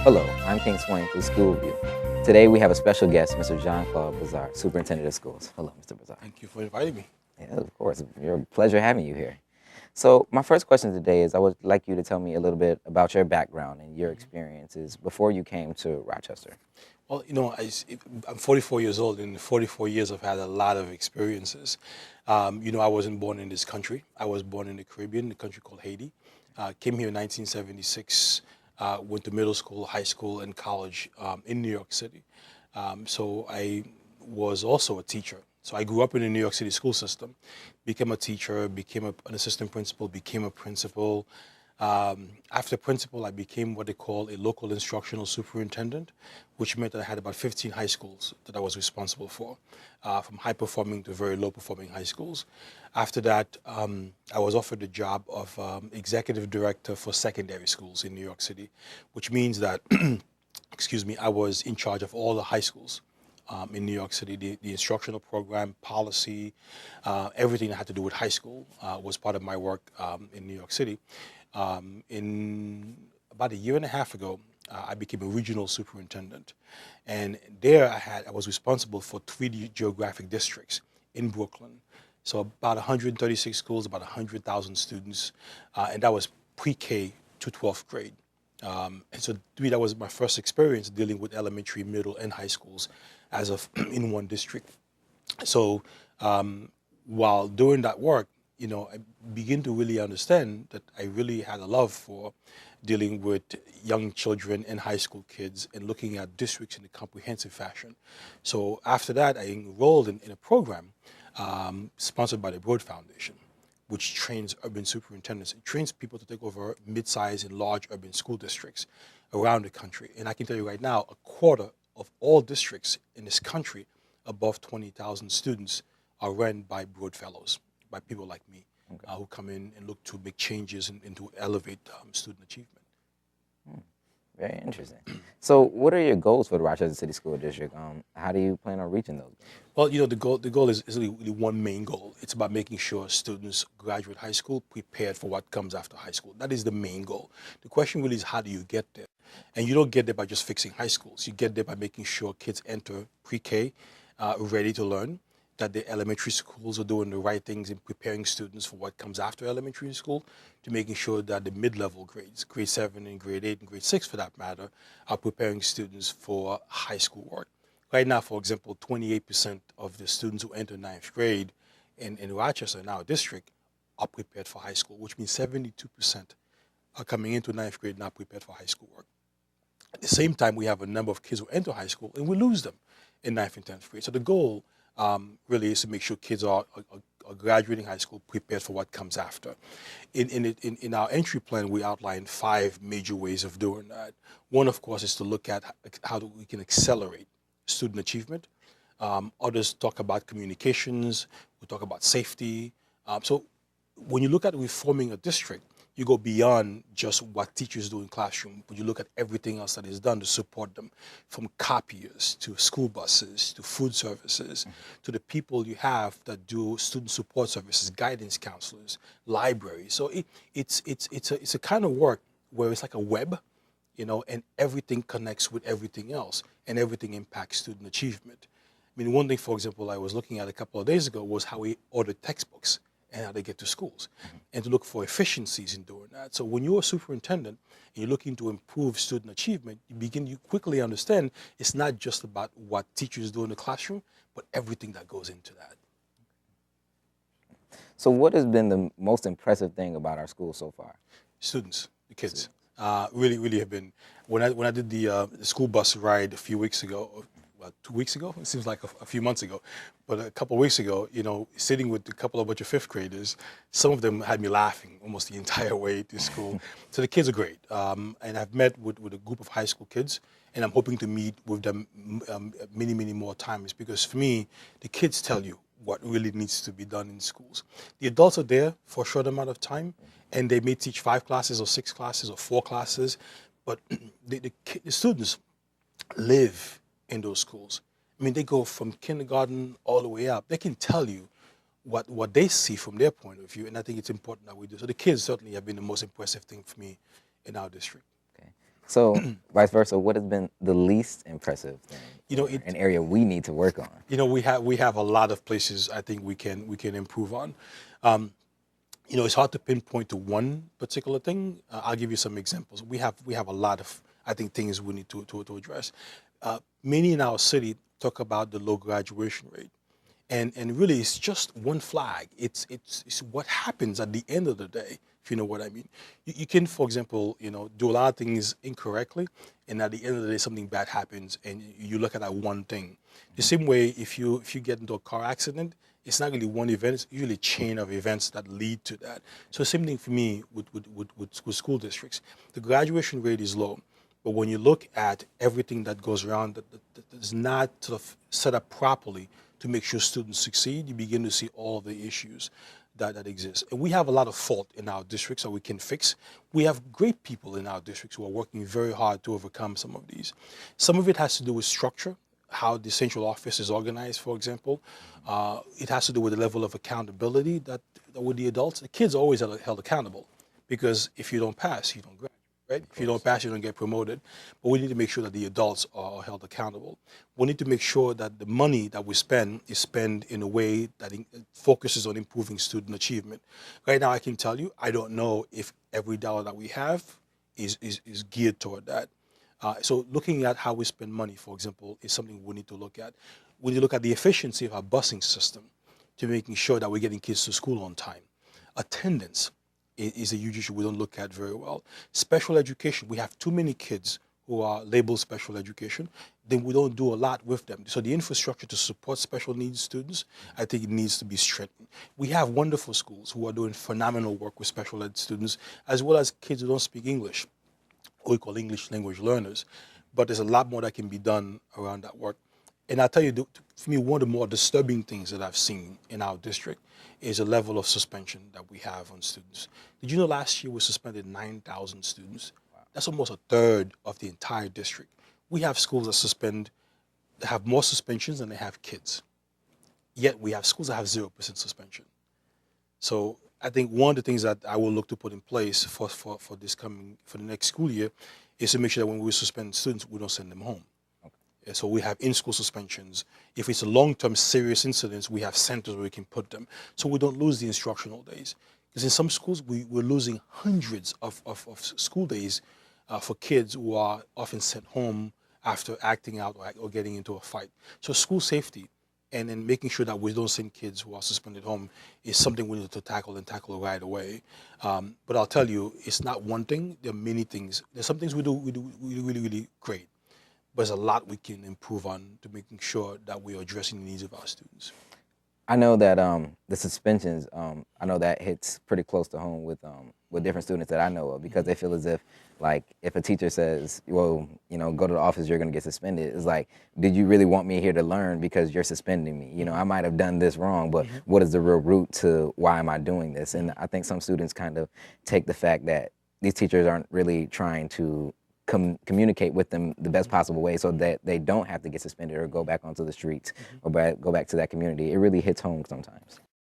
Hello, I'm King Swain through SchoolView. Today we have a special guest, Mr. Jean-Claude Brizard, Superintendent of Schools. Hello, Mr. Brizard. Thank you for inviting me. Yeah, of course. It's a pleasure having you here. So my first question today is I would like you to tell me a little bit about your background and your experiences before you came to Rochester. Well, I'm 44 years old, and in 44 years I've had a lot of experiences. I wasn't born in this country. I was born in the Caribbean, a country called Haiti. Came here in 1976, went to middle school, high school, and college in New York City. So I was also a teacher. So I grew up in the New York City school system, became a teacher, became an assistant principal, became a principal. After principal, I became what they call a local instructional superintendent, which meant that I had about 15 high schools that I was responsible for, from high performing to very low performing high schools. After that, I was offered the job of executive director for secondary schools in New York City, which means that, excuse me, I was in charge of all the high schools. In New York City, the instructional program, policy, everything that had to do with high school was part of my work in New York City. In about a year and a half ago, I became a regional superintendent, and there I was responsible for 3 geographic districts in Brooklyn. So about 136 schools, about 100,000 students, and that was pre-K to 12th grade. And so to me, that was my first experience dealing with elementary, middle, and high schools as of in one district. So while doing that work, I begin to really understand that I really had a love for dealing with young children and high school kids and looking at districts in a comprehensive fashion. So after that, I enrolled in a program sponsored by the Broad Foundation, which trains urban superintendents. It trains people to take over mid-sized and large urban school districts around the country. And I can tell you right now, a quarter of all districts in this country above 20,000 students are run by Broad Fellows, by people like me, who come in and look to make changes and to elevate student achievement. Very interesting. So what are your goals for the Rochester City School District? How do you plan on reaching those? Well, the goal is really one main goal. It's about making sure students graduate high school prepared for what comes after high school. That is the main goal. The question really is, how do you get there? And you don't get there by just fixing high schools. You get there by making sure kids enter pre-K ready to learn, that the elementary schools are doing the right things in preparing students for what comes after elementary school, to making sure that the mid-level grades, grade 7 and grade 8 and grade 6 for that matter, are preparing students for high school work. Right now, for example, 28% of the students who enter 9th grade in Rochester, in our district, are prepared for high school, which means 72% are coming into 9th grade not prepared for high school work. At the same time, we have a number of kids who enter high school and we lose them in 9th and 10th grade. So the goal really is to make sure kids are graduating high school prepared for what comes after. In our entry plan, we outlined 5 major ways of doing that. One, of course, is to look at how we can accelerate student achievement. Others talk about communications, we talk about safety. So when you look at reforming a district, you go beyond just what teachers do in classroom, but you look at everything else that is done to support them, from copiers to school buses to food services, to the people you have that do student support services, guidance counselors, libraries. So it's a kind of work where it's like a web, and everything connects with everything else, and everything impacts student achievement. I mean, one thing, for example, I was looking at a couple of days ago was how we order textbooks and how they get to schools, and to look for efficiencies in doing that. So when you're a superintendent and you're looking to improve student achievement, you quickly understand it's not just about what teachers do in the classroom, but everything that goes into that. So what has been the most impressive thing about our school so far? Students, the kids, really have been. When I did the school bus ride a few weeks ago, about 2 weeks ago, it seems like a few months ago, but a couple of weeks ago, sitting with a bunch of 5th graders, some of them had me laughing almost the entire way to school. So the kids are great. And I've met with a group of high school kids, and I'm hoping to meet with them many more times, because for me, the kids tell you what really needs to be done in schools. The adults are there for a short amount of time, and they may teach 5 classes or 6 classes or 4 classes, but the students live in those schools. I mean, they go from kindergarten all the way up. They can tell you what they see from their point of view, and I think it's important that we do. So the kids certainly have been the most impressive thing for me in our district. Okay. So, vice versa, what has been the least impressive thing, You know, or an area we need to work on? we have a lot of places I think we can improve on. It's hard to pinpoint to one particular thing. I'll give you some examples. We have a lot of, I think, things we need to address. Many in our city talk about the low graduation rate, and really it's just one flag. It's what happens at the end of the day, if you know what I mean. You can, for example, do a lot of things incorrectly, and at the end of the day something bad happens, and you look at that one thing. The same way, if you get into a car accident, it's not really one event, it's usually a chain of events that lead to that. So same thing for me with school districts. The graduation rate is low, but when you look at everything that goes around that is not sort of set up properly to make sure students succeed, you begin to see all the issues that exist. And we have a lot of fault in our districts that we can fix. We have great people in our districts who are working very hard to overcome some of these. Some of it has to do with structure, how the central office is organized, for example. It has to do with the level of accountability that with the adults. The kids are always held accountable, because if you don't pass, you don't graduate, right? If you don't pass, you don't get promoted. But we need to make sure that the adults are held accountable. We need to make sure that the money that we spend is spent in a way that focuses on improving student achievement. Right now, I can tell you, I don't know if every dollar that we have is geared toward that. So looking at how we spend money, for example, is something we need to look at. We need to look at the efficiency of our busing system to making sure that we're getting kids to school on time. Attendance is a huge issue we don't look at very well. Special education, we have too many kids who are labeled special education, then we don't do a lot with them. So the infrastructure to support special needs students, I think it needs to be strengthened. We have wonderful schools who are doing phenomenal work with special ed students, as well as kids who don't speak English, we call English language learners. But there's a lot more that can be done around that work. And I'll tell you, for me, one of the more disturbing things that I've seen in our district is the level of suspension that we have on students. Did you know last year we suspended 9,000 students? That's almost a third of the entire district. We have schools that have more suspensions than they have kids. Yet we have schools that have 0% suspension. So I think one of the things that I will look to put in place for the next school year is to make sure that when we suspend students, we don't send them home. Okay. So we have in-school suspensions. If it's a long-term serious incidents, we have centers where we can put them, so we don't lose the instructional days. Because in some schools, we're losing hundreds of school days for kids who are often sent home after acting out or getting into a fight. So school safety and then making sure that we don't send kids who are suspended home is something we need to tackle right away. But I'll tell you, it's not one thing. There are many things. There's some things we do really, really great. But there's a lot we can improve on to making sure that we are addressing the needs of our students. I know that the suspensions, I know that hits pretty close to home with different students that I know of, because they feel as if, like, if a teacher says, well, go to the office, you're going to get suspended. It's like, did you really want me here to learn because you're suspending me? I might have done this wrong, but what is the real root to why am I doing this? And I think some students kind of take the fact that these teachers aren't really trying to communicate with them the best possible way so that they don't have to get suspended or go back onto the streets or go back to that community. It really hits home sometimes.